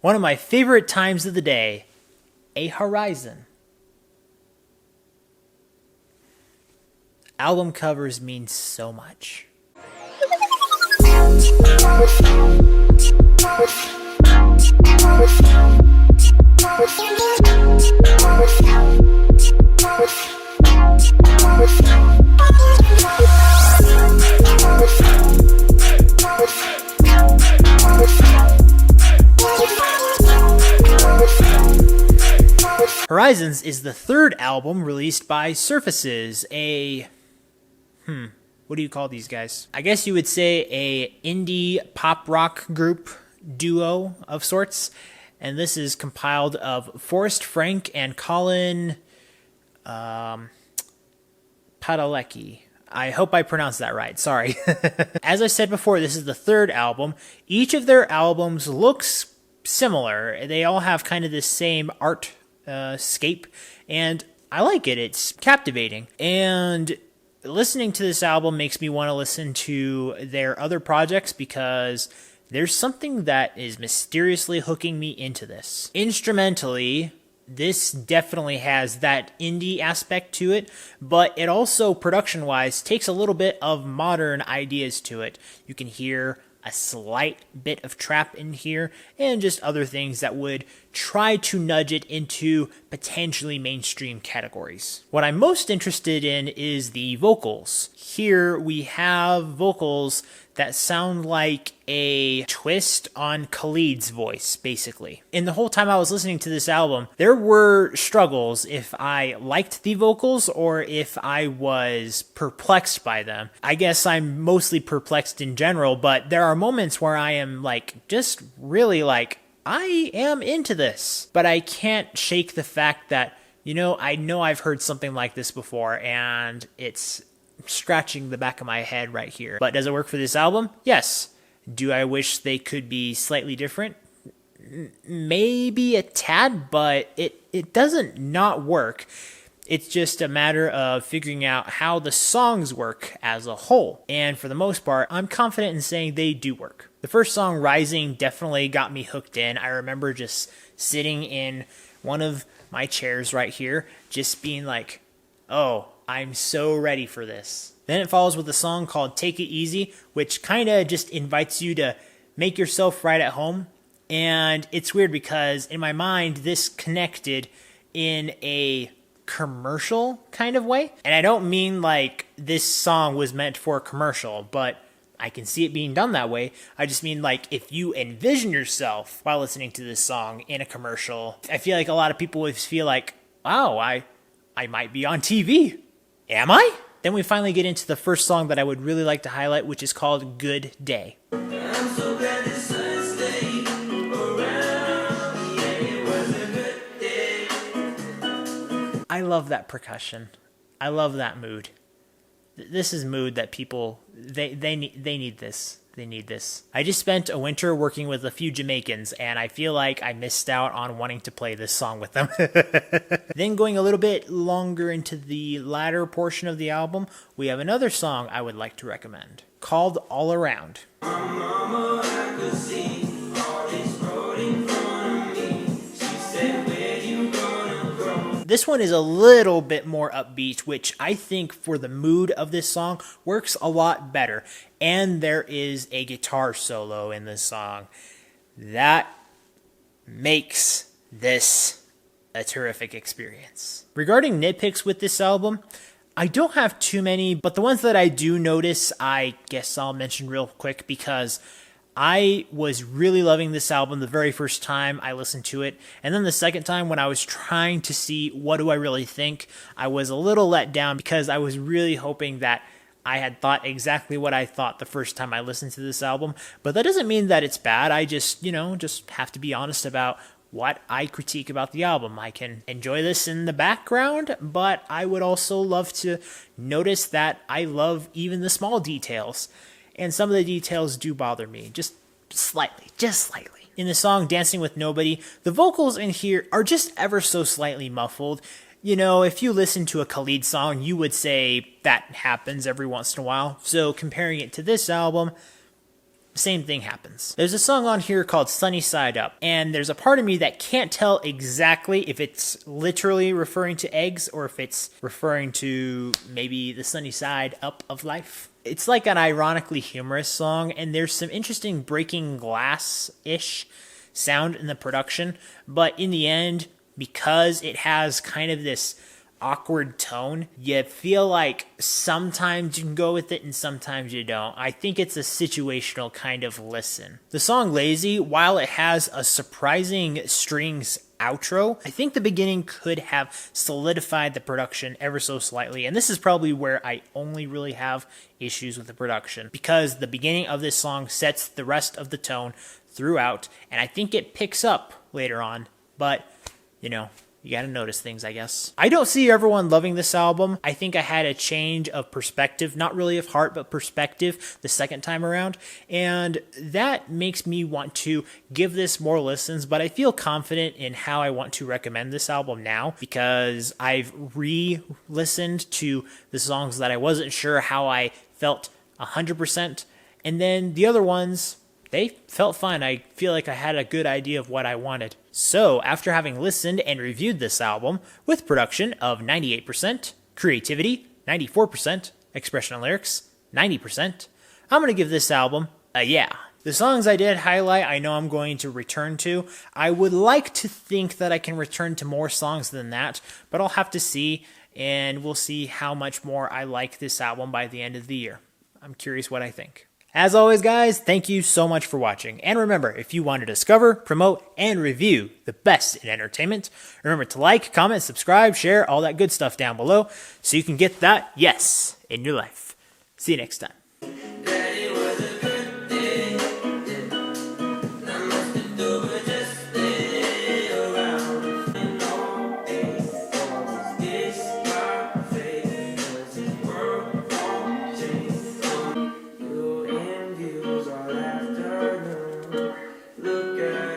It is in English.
One of my favorite times of the day, a horizon. Album covers mean so much. Horizons is the third album released by Surfaces, what do you call these guys? I guess you would say a indie pop rock group duo of sorts. And this is compiled of Forrest Frank and Colin Padalecki. I hope I pronounced that right. Sorry. As I said before, this is the third album. Each of their albums looks similar. They all have kind of this same art scape, and I like it. It's captivating. And listening to this album makes me want to listen to their other projects because there's something that is mysteriously hooking me into this. Instrumentally, this definitely has that indie aspect to it, but it also, production-wise, takes a little bit of modern ideas to it. You can hear a slight bit of trap in here, and just other things that would try to nudge it into potentially mainstream categories. What I'm most interested in is the vocals. Here we have vocals that sound like a twist on Khalid's voice, basically. And the whole time I was listening to this album, there were struggles if I liked the vocals or if I was perplexed by them. I guess I'm mostly perplexed in general, but there are moments where I am just really I am into this. But I can't shake the fact that, I know I've heard something like this before, and it's scratching the back of my head right here. But does it work for this album? Yes. Do I wish they could be slightly different? Maybe a tad, but it doesn't not work. It's just a matter of figuring out how the songs work as a whole. And for the most part, I'm confident in saying they do work. The first song, Rising, definitely got me hooked in. I remember just sitting in one of my chairs right here, just being like, oh, I'm so ready for this. Then it follows with a song called Take It Easy, which kind of just invites you to make yourself right at home. And it's weird because in my mind, this connected in a commercial kind of way. And I don't mean this song was meant for a commercial, but I can see it being done that way. I just mean if you envision yourself while listening to this song in a commercial, I feel like a lot of people would feel like, wow, I might be on TV. Am I? Then we finally get into the first song that I would really like to highlight, which is called Good Day. I'm so glad the sun stayed around. Yeah, it was a good day. I love that percussion. I love that mood. This is mood that people, they need this. They need this. I just spent a winter working with a few Jamaicans, and I feel like I missed out on wanting to play this song with them. Then going a little bit longer into the latter portion of the album, we have another song I would like to recommend, called All Around. Mama, I could see all this road in front of me. She said, where you gonna grow? This one is a little bit more upbeat, which I think for the mood of this song works a lot better. And there is a guitar solo in this song that makes this a terrific experience. Regarding nitpicks with this album, I don't have too many, but the ones that I do notice, I guess I'll mention real quick because I was really loving this album the very first time I listened to it. And then the second time when I was trying to see what do I really think, I was a little let down because I was really hoping that I had thought exactly what I thought the first time I listened to this album. But that doesn't mean that it's bad. I just have to be honest about what I critique about the album. I can enjoy this in the background, but I would also love to notice that I love even the small details. And some of the details do bother me, just slightly. In the song Dancing with Nobody, the vocals in here are just ever so slightly muffled. If you listen to a Khalid song, you would say that happens every once in a while. So comparing it to this album, same thing happens. There's a song on here called Sunny Side Up, and there's a part of me that can't tell exactly if it's literally referring to eggs or if it's referring to maybe the sunny side up of life. It's like an ironically humorous song, and there's some interesting breaking glass-ish sound in the production, but in the end, because it has kind of this awkward tone, you feel like sometimes you can go with it and sometimes you don't. I think it's a situational kind of listen. The song Lazy, while it has a surprising strings outro, I think the beginning could have solidified the production ever so slightly, and this is probably where I only really have issues with the production, because the beginning of this song sets the rest of the tone throughout, and I think it picks up later on, but you know, you gotta notice things, I guess. I don't see everyone loving this album. I think I had a change of perspective, not really of heart, but perspective the second time around. And that makes me want to give this more listens, but I feel confident in how I want to recommend this album now because I've re-listened to the songs that I wasn't sure how I felt 100%. And then the other ones, they felt fine. I feel like I had a good idea of what I wanted. So, after having listened and reviewed this album, with production of 98%, creativity 94%, expression and lyrics 90%, I'm going to give this album a yeah. The songs I did highlight, I know I'm going to return to. I would like to think that I can return to more songs than that, but I'll have to see, and we'll see how much more I like this album by the end of the year. I'm curious what I think. As always, guys, thank you so much for watching. And remember, if you want to discover, promote, and review the best in entertainment, remember to like, comment, subscribe, share, all that good stuff down below so you can get that yes in your life. See you next time.